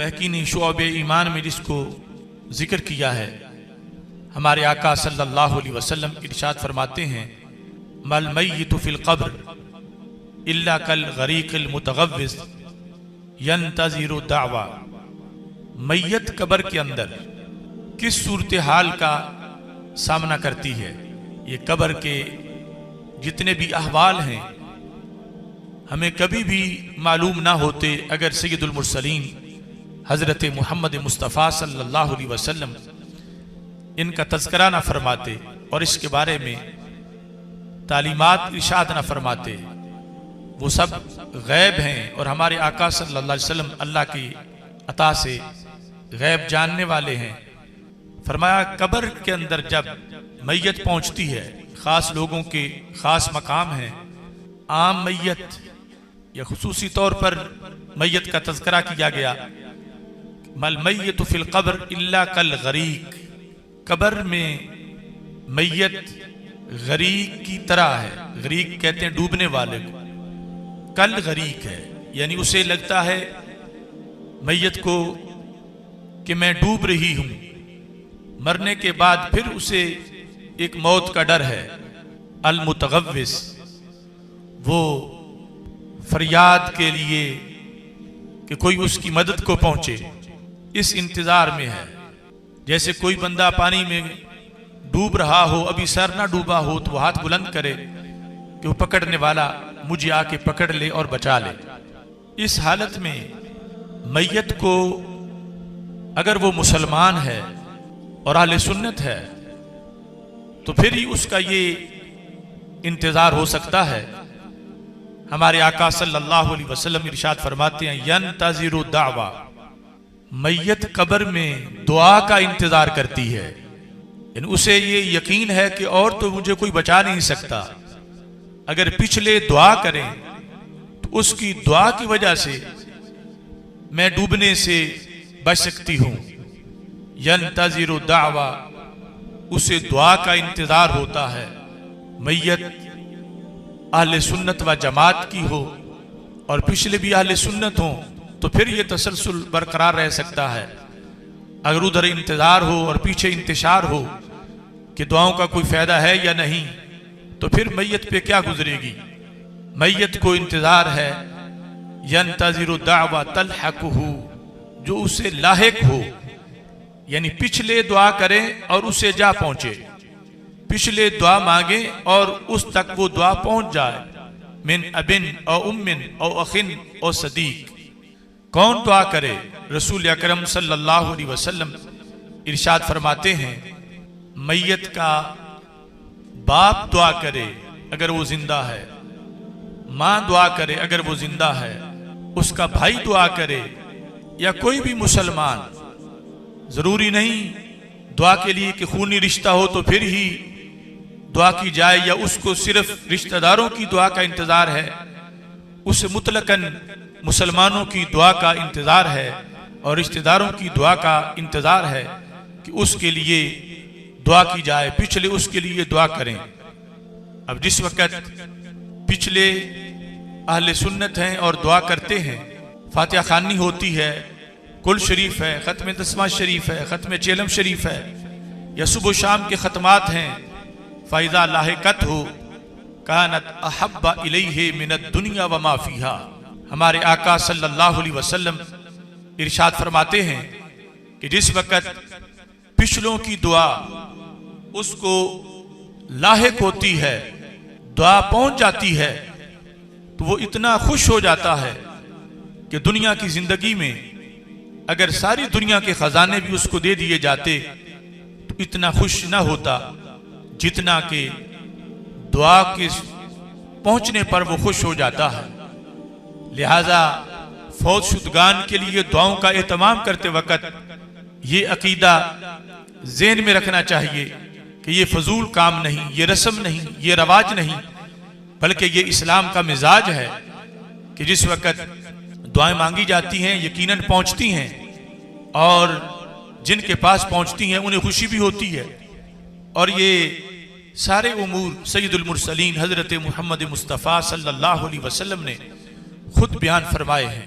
बहकी ने शुअब ईमान में जिसको जिक्र किया है, हमारे आका सल्लल्लाहु अलैहि वसल्लम इरशाद फरमाते हैं, मल मय्यितु फिल क़ब्र इल्ला कल गरीक़िल मुतग़व्विज़ यंतज़िरु दावा। मैयत कब्र के अंदर किस सूरत हाल का सामना करती है। ये कब्र के जितने भी अहवाल हैं हमें कभी भी मालूम ना होते अगर सैयदुल मुरसलीन हज़रत मुहम्मद मुस्तफ़ा सल्लल्लाहु अलैहि वसल्लम इनका तज़किरा ना फरमाते और इसके बारे में तालीमात इरशाद ना फरमाते। वो सब गैब हैं और हमारे आका सल्लल्लाहु अलैहि वसल्लम अल्लाह की अता से गैब जानने वाले हैं। फरमाया कब्र के अंदर जब मैयत पहुंचती है, ख़ास लोगों के ख़ास मकाम हैं, आम मैयत या खुसूसी तौर पर मैयत का तज़किरा किया गया। मल मैयतु फिल क़ब्र इल्ला कल गरीक, कब्र में मैयत गरीक की तरह है। गरीक कहते हैं डूबने वाले को, कल गरीक है यानी उसे लगता है मैयत को कि मैं डूब रही हूं। मरने के बाद फिर उसे एक मौत का डर है। अल मुतग़व्विज़, वो फरियाद के लिए कि कोई उसकी मदद को पहुंचे, इस इंतजार में है। जैसे कोई बंदा पानी में डूब रहा हो, अभी सर ना डूबा हो, तो वो हाथ बुलंद करे कि वो पकड़ने वाला मुझे आके पकड़ ले और बचा ले। इस हालत में मैयत को अगर वो मुसलमान है और आले सुन्नत है तो फिर ही उसका ये इंतजार हो सकता है। हमारे आका सल्लल्लाहु अलैहि वसल्लम इरशाद फरमाते हैं, यंतज़िरु दावा, मैयत कब्र में दुआ का इंतजार करती है। यानी उसे ये यकीन है कि और तो मुझे कोई बचा नहीं सकता। अगर पिछले दुआ करें तो उसकी दुआ की वजह से मैं डूबने से बच सकती हूं। यंतज़िरु दावा, उसे दुआ का इंतजार होता है। मैयत अहले सुन्नत व जमात की हो और पिछले भी अहले सुन्नत हो तो फिर यह तसलसल बरकरार रह सकता है। अगर उधर इंतजार हो और पीछे इंतशार हो कि दुआओं का कोई फायदा है या नहीं, तो फिर मैयत पे क्या गुजरेगी। मैयत को इंतजार है, यंतज़िरु दावा तल्हक़ुहु, जो उसे लाहिक हो, यानी पिछले दुआ करें और उसे जा पहुंचे। पिछले दुआ मांगे और उस तक वो दुआ पहुंच जाए। मिन अबिन और उम्मिन और अखिन और सदीक। कौन दुआ करे? रसूल अकरम सल्लल्लाहु अलैहि वसल्लम इरशाद फरमाते हैं, मैयत का बाप दुआ करे अगर वो जिंदा है, माँ दुआ करे अगर वो जिंदा है, उसका भाई दुआ करे या कोई भी मुसलमान। जरूरी नहीं दुआ के लिए कि खूनी रिश्ता हो तो फिर ही दुआ की जाए या उसको सिर्फ रिश्तेदारों की दुआ का इंतजार है। उसे मुतलकन मुसलमानों की दुआ का इंतजार है और रिश्तेदारों की दुआ का इंतजार है कि उसके लिए दुआ की जाए, पिछले उसके लिए दुआ करें। अब जिस वक़्त पिछले अहले सुन्नत हैं और दुआ करते हैं, फातिहा खानी होती है, कुल शरीफ है, ख़त्म तस्मा शरीफ है, ख़त्म चेलम शरीफ है, या सुबह शाम के ख़त्मात हैं, फ़ाइज़ा लाहिक़त हो कानत अहब्बा इलैहि मिनद दुनिया व मा फ़ीहा। हमारे आका सल्लल्लाहु अलैहि वसल्लम इरशाद फरमाते हैं कि जिस वक़्त पिछलों की दुआ उसको लाहिक होती है, दुआ पहुंच जाती है, तो वो इतना खुश हो जाता है कि दुनिया की जिंदगी में अगर सारी दुनिया के खजाने भी उसको दे दिए जाते तो इतना खुश ना होता जितना कि दुआ के पहुंचने पर वो खुश हो जाता है। लिहाजा फौत शुदगान के लिए दुआओं का एहतमाम करते वक्त ये अकीदा ज़हन में रखना चाहिए कि ये फजूल काम नहीं, ये रस्म नहीं, ये रवाज नहीं, बल्कि ये इस्लाम का मिजाज है कि जिस वक्त दुआएं मांगी जाती हैं यकीनन पहुंचती हैं और जिनके पास पहुंचती हैं उन्हें खुशी भी होती है। और ये सारे उमूर सैयदुल मुरसलीन हज़रत मुहम्मद मुस्तफ़ा सल्लल्लाहु अलैहि वसल्लम ने खुद बयान फरमाए हैं।